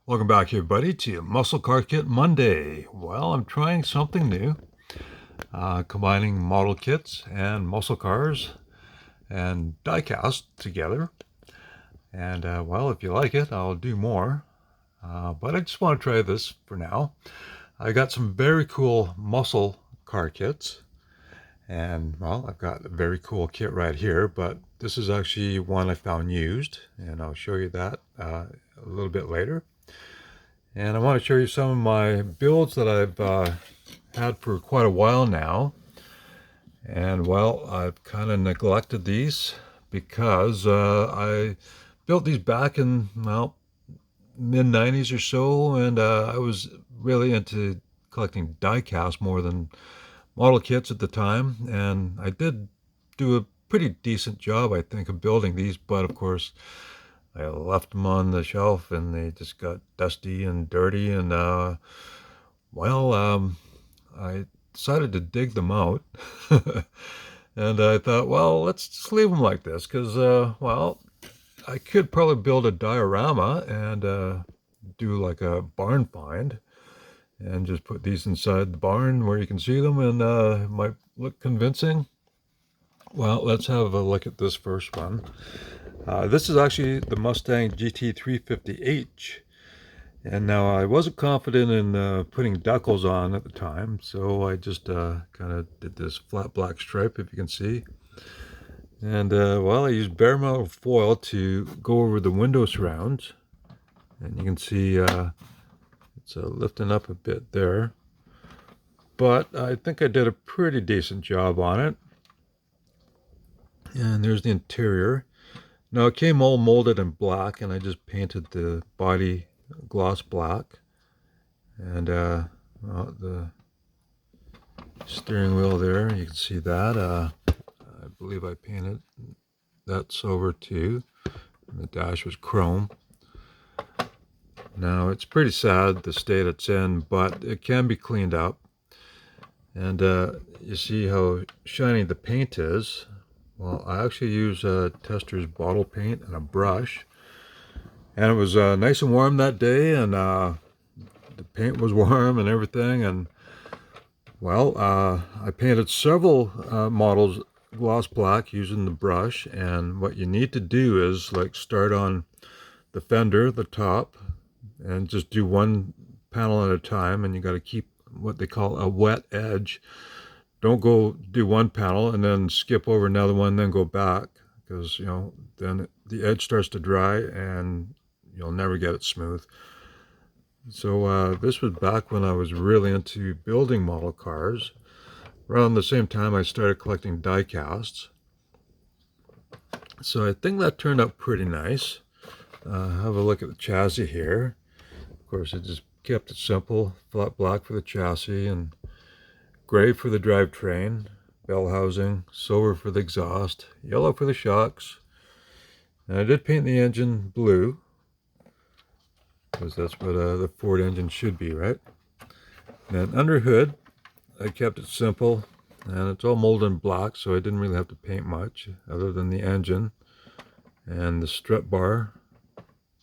Welcome back, everybody, to Muscle Car Kit Monday. Well, I'm trying something new, combining model kits and muscle cars and diecast together. And, well, if you like it, I'll do more. But I just want to try this for now. I got some very cool muscle car kits. And, well, I've got a very cool kit right here, but this is actually one I found used, and I'll show you that a little bit later. And I want to show you some of my builds that I've had for quite a while now. And well, I've kind of neglected these because I built these back in, well, mid 90s or so, and I was really into collecting die-cast more than model kits at the time. And I did do a pretty decent job, I think, of building these, but of course I left them on the shelf and they just got dusty and dirty. And I decided to dig them out. And I thought, well, let's just leave them like this because, well, I could probably build a diorama and do like a barn find and just put these inside the barn where you can see them, and it might look convincing. Well, let's have a look at this first one. This is actually the Mustang GT350H. And now I wasn't confident in putting decals on at the time, so I just kind of did this flat black stripe, if you can see. And well, I used bare metal foil to go over the window surrounds. And you can see it's lifting up a bit there. But I think I did a pretty decent job on it. And there's the interior. Now it came all molded in black, and I just painted the body gloss black, and well, the steering wheel there, you can see that. I believe I painted that silver too. And the dash was chrome. Now it's pretty sad the state it's in, but it can be cleaned up. And you see how shiny the paint is. Well, I actually use Tester's bottle paint and a brush. And it was nice and warm that day, and the paint was warm and everything. And, well, I painted several models gloss black using the brush. And what you need to do is, like, start on the fender, the top, and just do one panel at a time. And you got to keep what they call a wet edge. Don't go do one panel and then skip over another one, then go back, because, you know, then the edge starts to dry and you'll never get it smooth. So this was back when I was really into building model cars. Around the same time I started collecting die casts. So I think that turned out pretty nice. Have a look at the chassis here. Of course, I just kept it simple, flat black for the chassis and gray for the drivetrain, bell housing, silver for the exhaust, yellow for the shocks. And I did paint the engine blue, because that's what the Ford engine should be, right? And then under hood, I kept it simple, and it's all molded in black, so I didn't really have to paint much other than the engine. And the strut bar,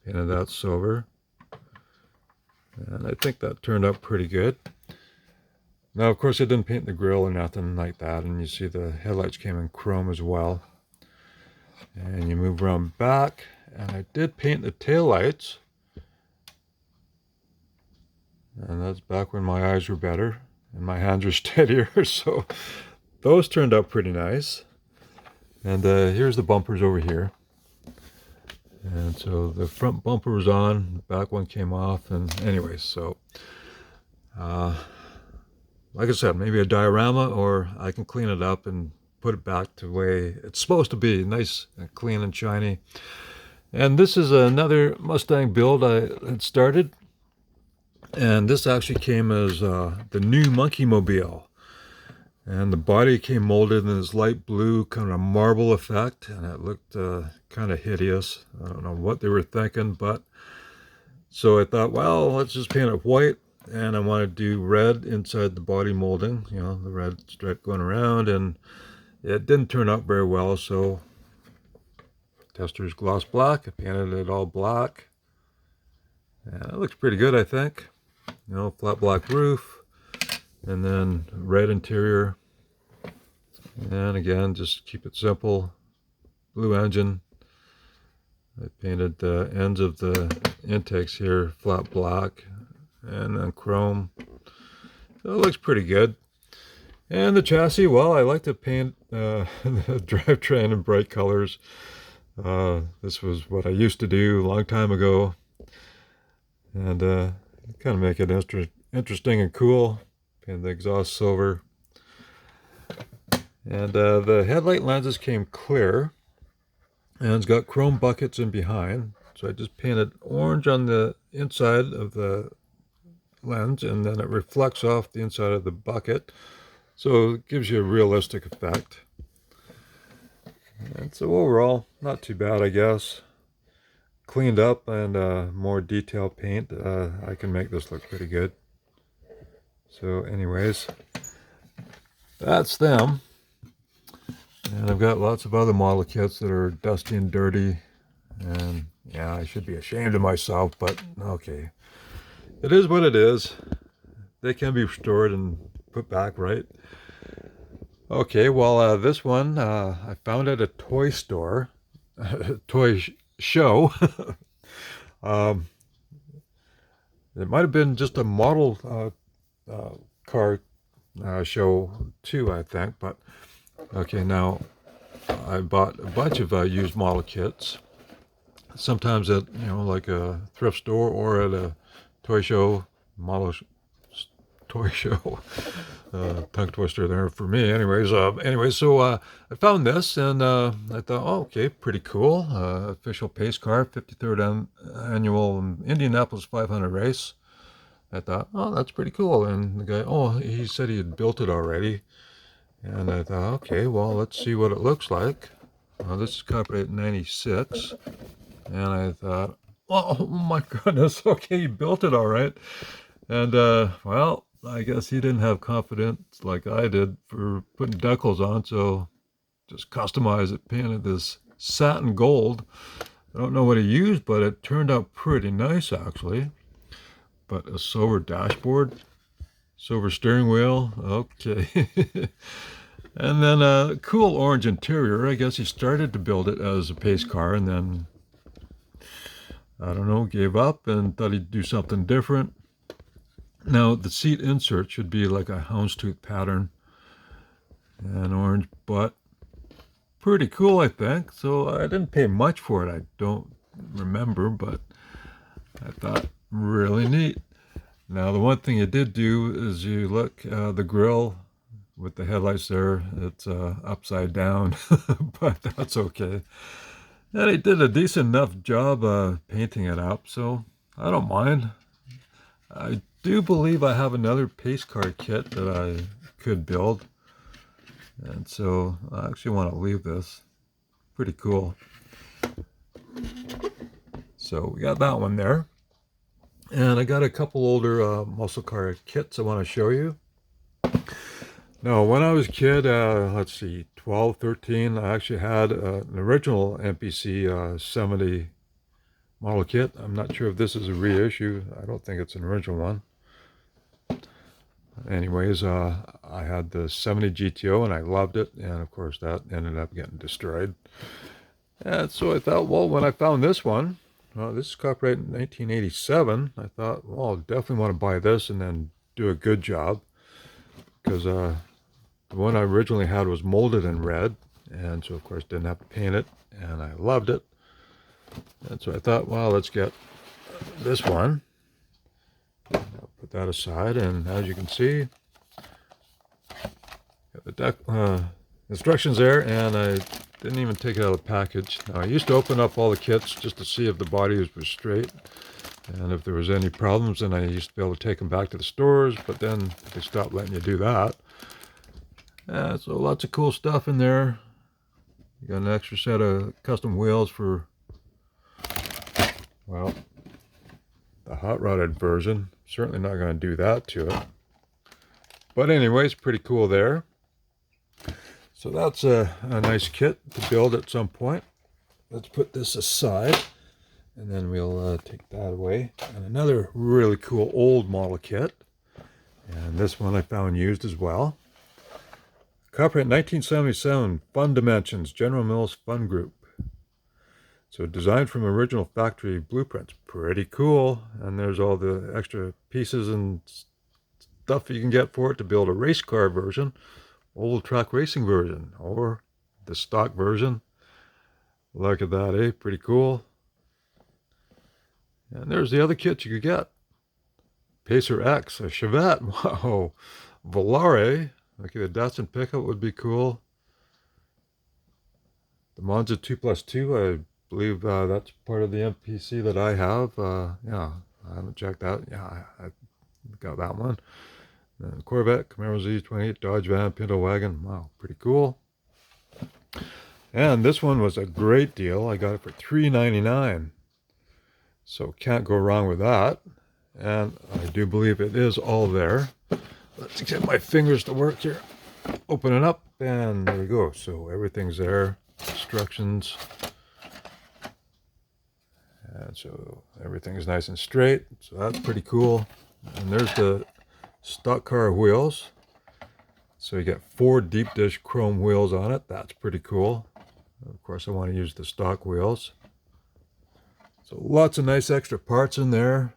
painted that silver. And I think that turned out pretty good. Now, of course, I didn't paint the grille or nothing like that, and you see the headlights came in chrome as well. And you move around back, and I did paint the taillights. And that's back when my eyes were better and my hands were steadier, so those turned out pretty nice. And here's the bumpers over here. And so the front bumper was on, the back one came off, and anyway, so like I said, maybe a diorama, or I can clean it up and put it back to the way it's supposed to be, nice and clean and shiny. And this is another Mustang build I had started. And this actually came as the new Monkey Mobile. And the body came molded in this light blue kind of marble effect, and it looked kind of hideous. I don't know what they were thinking, but so I thought, well, let's just paint it white. And I want to do red inside the body molding, you know, the red stripe going around, and it didn't turn out very well, so Tester's gloss black, I painted it all black. And it looks pretty good, I think. You know, flat black roof, and then red interior. And again, just keep it simple. Blue engine. I painted the ends of the intakes here flat black, and then chrome. So it looks pretty good. And the chassis, well, I like to paint the drivetrain in bright colors. This was what I used to do a long time ago, and kind of make it interesting and cool. Paint the exhaust silver. And the headlight lenses came clear, and it's got chrome buckets in behind. So I just painted orange on the inside of the lens, and then it reflects off the inside of the bucket. So it gives you a realistic effect. And so overall, not too bad, I guess. Cleaned up and more detailed paint, I can make this look pretty good. So anyways, that's them. And I've got lots of other model kits that are dusty and dirty. And yeah, I should be ashamed of myself, but okay. It is what it is. They can be restored and put back right. Okay, well, this one I found at a toy store, toy show. It might have been just a model car show too, I think. But okay, now I bought a bunch of used model kits. Sometimes at like a thrift store or at a toy show, toy show. Tongue twister there for me. Anyways, so I found this, and I thought, oh, okay, pretty cool. Official pace car, 53rd annual Indianapolis 500 race. I thought, oh, that's pretty cool. And the guy, oh, he said he had built it already. And I thought, okay, well, let's see what it looks like. This is copyright 96. And I thought, oh my goodness, okay, he built it all right. And, well, I guess he didn't have confidence like I did for putting decals on, so just customized it, painted this satin gold. I don't know what he used, but it turned out pretty nice, actually. But a silver dashboard, silver steering wheel, okay. And then a cool orange interior. I guess he started to build it as a pace car, and then, I don't know, gave up and thought he'd do something different. Now, the seat insert should be like a houndstooth pattern, and orange butt. Pretty cool, I think. So I didn't pay much for it. I don't remember, but I thought really neat. Now, the one thing you did do is you look, the grill with the headlights there, it's upside down, but that's okay. And he did a decent enough job painting it up, so I don't mind. I do believe I have another pace car kit that I could build, and so I actually want to leave this. Pretty cool. So we got that one there, and I got a couple older muscle car kits I want to show you. Now, when I was a kid, let's see, 12, 13, I actually had an original MPC 70 model kit. I'm not sure if this is a reissue. I don't think it's an original one. Anyways, I had the 70 GTO and I loved it, and of course that ended up getting destroyed. And so I thought, well, when I found this one, this is copyright in 1987, I thought, well, I'll definitely want to buy this and then do a good job, because the one I originally had was molded in red, and so of course didn't have to paint it, and I loved it. And so I thought, well, let's get this one. I'll put that aside, and as you can see, got the instructions there, and I didn't even take it out of the package. Now, I used to open up all the kits just to see if the bodies were straight, and if there was any problems, then I used to be able to take them back to the stores, but then they stopped letting you do that. So lots of cool stuff in there. You got an extra set of custom wheels for, well, the hot rodded version. Certainly not going to do that to it. But anyways, pretty cool there. So that's a nice kit to build at some point. Let's put this aside. and then we'll take that away. And another really cool old model kit, and this one I found used as well. Copyright 1977, Fun Dimensions, General Mills Fun Group. So designed from original factory blueprints. Pretty cool. And there's all the extra pieces and stuff you can get for it to build a race car version, oval track racing version, or the stock version. Look at that, eh? Pretty cool. And there's the other kit you could get. Pacer X, a Chevette. Wow. Volare. Okay, the Datsun pickup would be cool. The Monza 2+2, I believe that's part of the MPC that I have. Yeah, I haven't checked that. Yeah, I got that one. And Corvette, Camaro Z28, Dodge van, Pinto wagon. Wow, pretty cool. And this one was a great deal. I got it for $3.99. So can't go wrong with that. And I do believe it is all there. Let's get my fingers to work here. Open it up, and there we go. So everything's there. Instructions. And so everything's nice and straight. So that's pretty cool. And there's the stock car wheels. So you get 4 deep dish chrome wheels on it. That's pretty cool. Of course, I want to use the stock wheels. So lots of nice extra parts in there.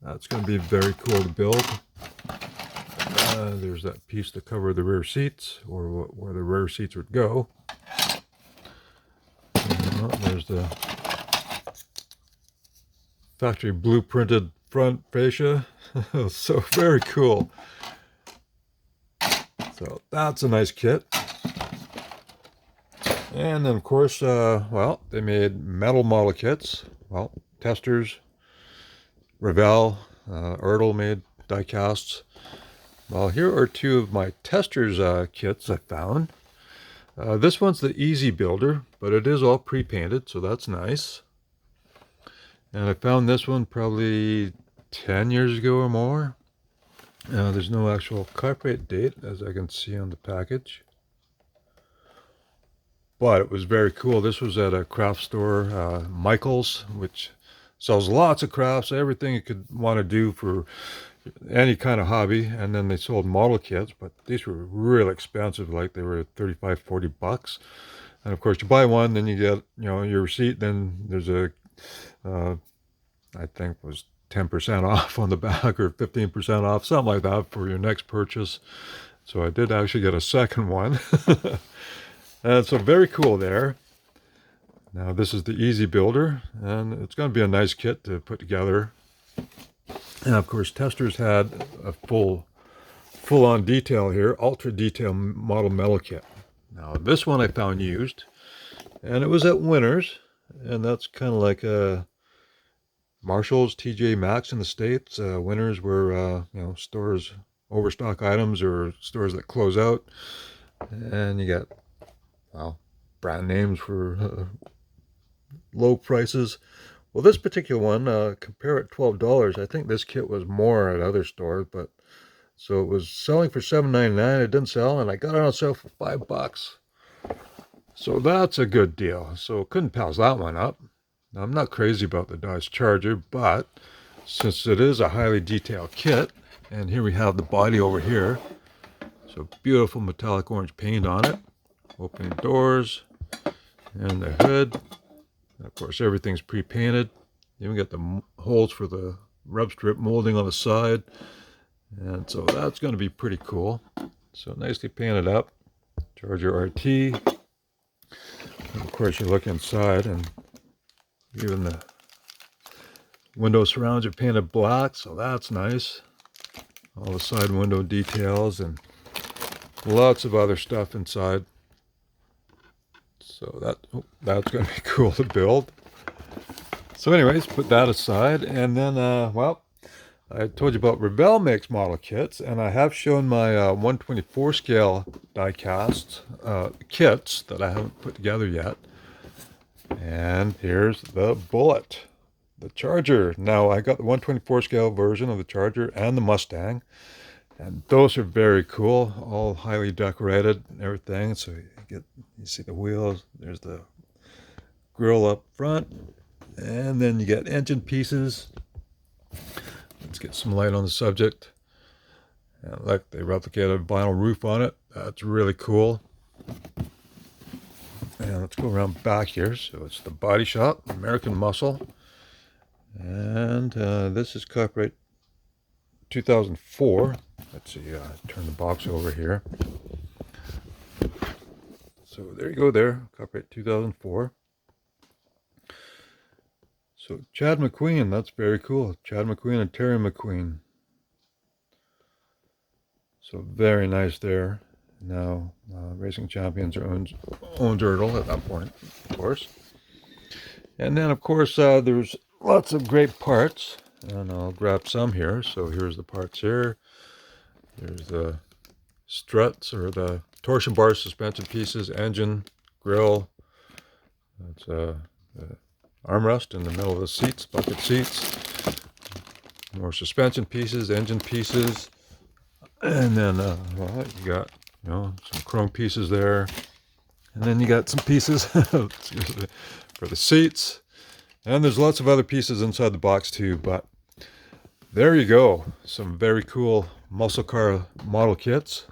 That's going to be very cool to build. There's that piece to cover the rear seats, or where the rear seats would go. There's the factory blueprinted front fascia. So very cool. So that's a nice kit. And then of course, well, they made metal model kits. Well, testers, Revell, Ertl made die casts. Well, here are 2 of my testers kits I found. This one's the Easy Builder, but it is all pre-painted, so that's nice. And I found this one probably 10 years ago or more. There's no actual copyright date, as I can see on the package. But it was very cool. This was at a craft store, Michael's, which sells lots of crafts, everything you could want to do for any kind of hobby. And then they sold model kits, but these were really expensive, like they were 35, 40 bucks. And of course, you buy one, then you get, your receipt. Then there's a, I think it was 10% off on the back, or 15% off, something like that, for your next purchase. So I did actually get a second one. And so very cool there. Now this is the Easy Builder, and it's going to be a nice kit to put together. And of course, testers had a full-on detail here, ultra detail model metal kit. Now this one I found used, and it was at Winners, and that's kind of like a Marshall's, TJ Maxx in the States. Winners were stores, overstock items, or stores that close out, and you get, well, brand names for low prices. Well, this particular one, compare at $12. I think this kit was more at other stores, but so it was selling for $7.99. It didn't sell, and I got it on sale for $5. So that's a good deal. So couldn't pass that one up. Now, I'm not crazy about the Dodge Charger, but since it is a highly detailed kit, and here we have the body over here. So beautiful metallic orange paint on it. Opening doors, and the hood. And of course, everything's pre-painted. You even get the holes for the rub strip molding on the side. And so that's going to be pretty cool. So nicely painted up. Charger RT. And of course, you look inside, and even the window surrounds are painted black, so that's nice. All the side window details and lots of other stuff inside. So that's going to be cool to build. So anyways, put that aside. And then, well, I told you about Revell makes model kits, and I have shown my 124 scale die cast kits that I haven't put together yet. And here's the Bullet, the Charger. Now, I got the 124 scale version of the Charger and the Mustang, and those are very cool, all highly decorated and everything. So you see the wheels, there's the grill up front, And then you get engine pieces. Let's get some light on the subject. And look, they replicated a vinyl roof on it. That's really cool. And let's go around back here. So it's the body shop, American Muscle. And this is copyright 2004. Let's see, turn the box over here. So there you go there, copyright 2004. So Chad McQueen, that's very cool. Chad McQueen and Terry McQueen. So very nice there. Now, Racing Champions owns Ertl at that point, of course. And then, of course, there's lots of great parts. And I'll grab some here. So here's the parts here. There's the struts, or the torsion bar suspension pieces, engine, grill. That's the armrest in the middle of the seats, bucket seats. More suspension pieces, engine pieces. And then, well, you got, some chrome pieces there. And then you got some pieces for the seats. And there's lots of other pieces inside the box too, but there you go. Some very cool muscle car model kits.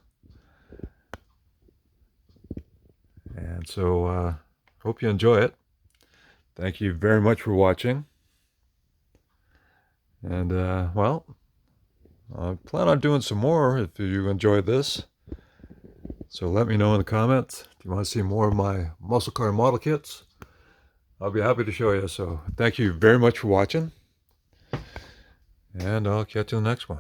And so, hope you enjoy it. Thank you very much for watching. And, well, I plan on doing some more if you enjoyed this. So let me know in the comments if you want to see more of my muscle car model kits. I'll be happy to show you. So thank you very much for watching. And I'll catch you in the next one.